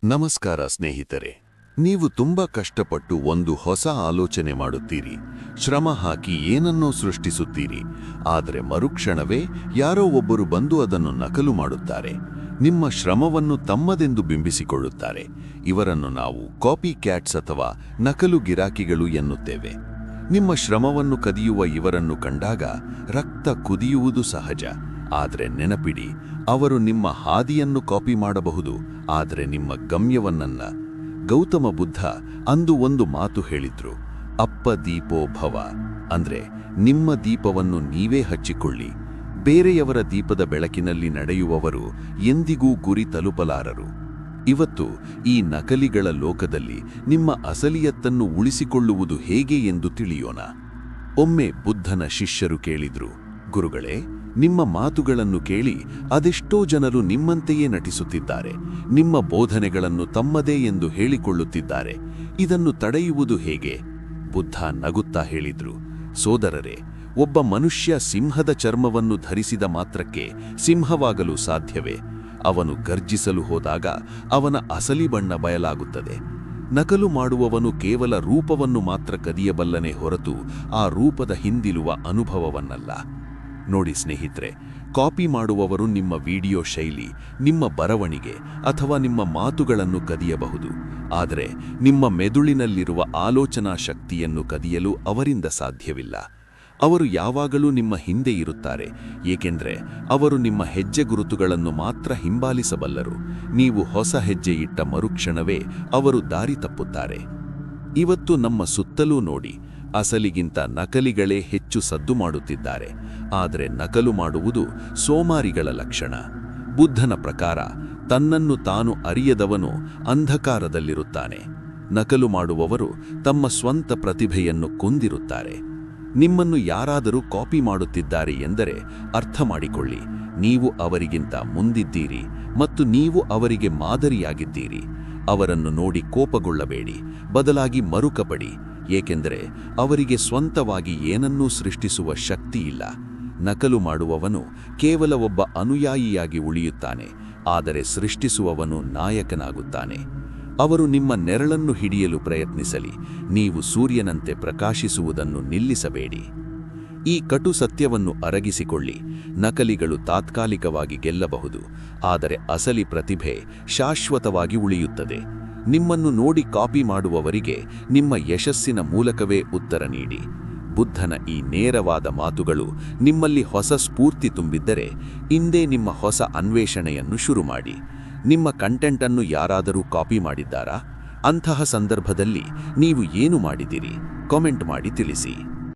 ನಮಸ್ಕಾರ ಸ್ನೇಹಿತರೆ. ನೀವು ತುಂಬಾ ಕಷ್ಟಪಟ್ಟು ಒಂದು ಹೊಸ ಆಲೋಚನೆ ಮಾಡುತ್ತೀರಿ, ಶ್ರಮ ಹಾಕಿ ಏನನ್ನೋ ಸೃಷ್ಟಿಸುತ್ತೀರಿ. ಆದರೆ ಮರುಕ್ಷಣವೇ ಯಾರೋ ಒಬ್ಬರು ಬಂದು ಅದನ್ನು ನಕಲು ಮಾಡುತ್ತಾರೆ. ನಿಮ್ಮ ಶ್ರಮವನ್ನು ತಮ್ಮದೆಂದು ಬಿಂಬಿಸಿಕೊಳ್ಳುತ್ತಾರೆ. ಇವರನ್ನು ನಾವು ಕಾಪಿ ಕ್ಯಾಟ್ಸ್ ಅಥವಾ ನಕಲು ಗಿರಾಕಿಗಳು ಎನ್ನುತ್ತೇವೆ. ನಿಮ್ಮ ಶ್ರಮವನ್ನು ಕದಿಯುವ ಇವರನ್ನು ಕಂಡಾಗ ರಕ್ತ ಕುದಿಯುವುದು ಸಹಜ. ಆದರೆ ನೆನಪಿಡಿ, ಅವರು ನಿಮ್ಮ ಹಾದಿಯನ್ನು ಕಾಪಿ ಮಾಡಬಹುದು, ಆದರೆ ನಿಮ್ಮ ಗಮ್ಯವನ್ನಲ್ಲ. ಗೌತಮ ಬುದ್ಧ ಅಂದು ಒಂದು ಮಾತು ಹೇಳಿದ್ರು, ಅಪ್ಪ ದೀಪೋ ಭವ, ಅಂದ್ರೆ ನಿಮ್ಮ ದೀಪವನ್ನು ನೀವೇ ಹಚ್ಚಿಕೊಳ್ಳಿ. ಬೇರೆಯವರ ದೀಪದ ಬೆಳಕಿನಲ್ಲಿ ನಡೆಯುವವರು ಎಂದಿಗೂ ಗುರಿ ತಲುಪಲಾರರು. ಇವತ್ತು ಈ ನಕಲಿಗಳ ಲೋಕದಲ್ಲಿ ನಿಮ್ಮ ಅಸಲಿಯತ್ತನ್ನು ಉಳಿಸಿಕೊಳ್ಳುವುದು ಹೇಗೆ ಎಂದು ತಿಳಿಯೋಣ. ಒಮ್ಮೆ ಬುದ್ಧನ ಶಿಷ್ಯರು ಕೇಳಿದ್ರು, ಗುರುಗಳೇ, ನಿಮ್ಮ ಮಾತುಗಳನ್ನು ಕೇಳಿ ಅದೆಷ್ಟೋ ಜನರು ನಿಮ್ಮಂತೆಯೇ ನಟಿಸುತ್ತಿದ್ದಾರೆ. ನಿಮ್ಮ ಬೋಧನೆಗಳನ್ನು ತಮ್ಮದೇ ಎಂದು ಹೇಳಿಕೊಳ್ಳುತ್ತಿದ್ದಾರೆ. ಇದನ್ನು ತಡೆಯುವುದು ಹೇಗೆ? ಬುದ್ಧ ನಗುತ್ತಾ ಹೇಳಿದ್ರು, ಸೋದರರೇ, ಒಬ್ಬ ಮನುಷ್ಯ ಸಿಂಹದ ಚರ್ಮವನ್ನು ಧರಿಸಿದ ಮಾತ್ರಕ್ಕೆ ಸಿಂಹವಾಗಲು ಸಾಧ್ಯವೇ? ಅವನು ಗರ್ಜಿಸಲು ಹೋದಾಗ ಅವನ ಅಸಲಿ ಬಣ್ಣ ಬಯಲಾಗುತ್ತದೆ. ನಕಲು ಮಾಡುವವನು ಕೇವಲ ರೂಪವನ್ನು ಮಾತ್ರ ಕದಿಯಬಲ್ಲನೆ ಹೊರತು ಆ ರೂಪದ ಹಿಂದಿರುವ ಅನುಭವವನ್ನಲ್ಲ. ನೋಡಿ ಸ್ನೇಹಿತರೆ, ಕಾಪಿ ಮಾಡುವವರು ನಿಮ್ಮ ವಿಡಿಯೋ ಶೈಲಿ, ನಿಮ್ಮ ಬರವಣಿಗೆ ಅಥವಾ ನಿಮ್ಮ ಮಾತುಗಳನ್ನು ಕದಿಯಬಹುದು. ಆದರೆ ನಿಮ್ಮ ಮೆದುಳಿನಲ್ಲಿರುವ ಆಲೋಚನಾ ಶಕ್ತಿಯನ್ನು ಕದಿಯಲು ಅವರಿಂದ ಸಾಧ್ಯವಿಲ್ಲ. ಅವರು ಯಾವಾಗಲೂ ನಿಮ್ಮ ಹಿಂದೆ ಇರುತ್ತಾರೆ, ಏಕೆಂದರೆ ಅವರು ನಿಮ್ಮ ಹೆಜ್ಜೆ ಗುರುತುಗಳನ್ನು ಮಾತ್ರ ಹಿಂಬಾಲಿಸಬಲ್ಲರು. ನೀವು ಹೊಸ ಹೆಜ್ಜೆ ಇಟ್ಟ ಮರುಕ್ಷಣವೇ ಅವರು ದಾರಿ ತಪ್ಪುತ್ತಾರೆ. ಇವತ್ತು ನಮ್ಮ ಸುತ್ತಲೂ ನೋಡಿ, ಅಸಲಿಗಿಂತ ನಕಲಿಗಳೇ ಹೆಚ್ಚು ಸದ್ದು ಮಾಡುತ್ತಿದ್ದಾರೆ. ಆದರೆ ನಕಲು ಮಾಡುವುದು ಸೋಮಾರಿಗಳ ಲಕ್ಷಣ. ಬುದ್ಧನ ಪ್ರಕಾರ ತನ್ನನ್ನು ತಾನು ಅರಿಯದವನು ಅಂಧಕಾರದಲ್ಲಿರುತ್ತಾನೆ. ನಕಲು ಮಾಡುವವರು ತಮ್ಮ ಸ್ವಂತ ಪ್ರತಿಭೆಯನ್ನು ಕೊಂದಿರುತ್ತಾರೆ. ನಿಮ್ಮನ್ನು ಯಾರಾದರೂ ಕಾಪಿ ಮಾಡುತ್ತಿದ್ದಾರೆ ಎಂದರೆ ಅರ್ಥ ಮಾಡಿಕೊಳ್ಳಿ, ನೀವು ಅವರಿಗಿಂತ ಮುಂದಿದ್ದೀರಿ ಮತ್ತು ನೀವು ಅವರಿಗೆ ಮಾದರಿಯಾಗಿದ್ದೀರಿ. ಅವರನ್ನು ನೋಡಿ ಕೋಪಗೊಳ್ಳಬೇಡಿ, ಬದಲಾಗಿ ಮರುಕಪಡಿ, ಏಕೆಂದರೆ ಅವರಿಗೆ ಸ್ವಂತವಾಗಿ ಏನನ್ನೂ ಸೃಷ್ಟಿಸುವ ಶಕ್ತಿಯಿಲ್ಲ. ನಕಲು ಮಾಡುವವನು ಕೇವಲ ಒಬ್ಬ ಅನುಯಾಯಿಯಾಗಿ ಉಳಿಯುತ್ತಾನೆ, ಆದರೆ ಸೃಷ್ಟಿಸುವವನು ನಾಯಕನಾಗುತ್ತಾನೆ. ಅವರು ನಿಮ್ಮ ನೆರಳನ್ನು ಹಿಡಿಯಲು ಪ್ರಯತ್ನಿಸಲಿ, ನೀವು ಸೂರ್ಯನಂತೆ ಪ್ರಕಾಶಿಸುವುದನ್ನು ನಿಲ್ಲಿಸಬೇಡಿ. ಈ ಕಟು ಸತ್ಯವನ್ನು ಅರಗಿಸಿಕೊಳ್ಳಿ, ನಕಲಿಗಳು ತಾತ್ಕಾಲಿಕವಾಗಿ ಗೆಲ್ಲಬಹುದು, ಆದರೆ ಅಸಲಿ ಪ್ರತಿಭೆ ಶಾಶ್ವತವಾಗಿ ಉಳಿಯುತ್ತದೆ. ನಿಮ್ಮನ್ನು ನೋಡಿ ಕಾಪಿ ಮಾಡುವವರಿಗೆ ನಿಮ್ಮ ಯಶಸ್ಸಿನ ಮೂಲಕವೇ ಉತ್ತರ ನೀಡಿ. ಬುದ್ಧನ ಈ ನೇರವಾದ ಮಾತುಗಳು ನಿಮ್ಮಲ್ಲಿ ಹೊಸ ಸ್ಫೂರ್ತಿ ತುಂಬಿದ್ದರೆ ಇಂದೇ ನಿಮ್ಮ ಹೊಸ ಅನ್ವೇಷಣೆಯನ್ನು ಶುರು ಮಾಡಿ. ನಿಮ್ಮ ಕಂಟೆಂಟನ್ನು ಯಾರಾದರೂ ಕಾಪಿ ಮಾಡಿದ್ದಾರಾ? ಅಂತಹ ಸಂದರ್ಭದಲ್ಲಿ ನೀವು ಏನು ಮಾಡಿದಿರಿ? ಕಾಮೆಂಟ್ ಮಾಡಿ ತಿಳಿಸಿ.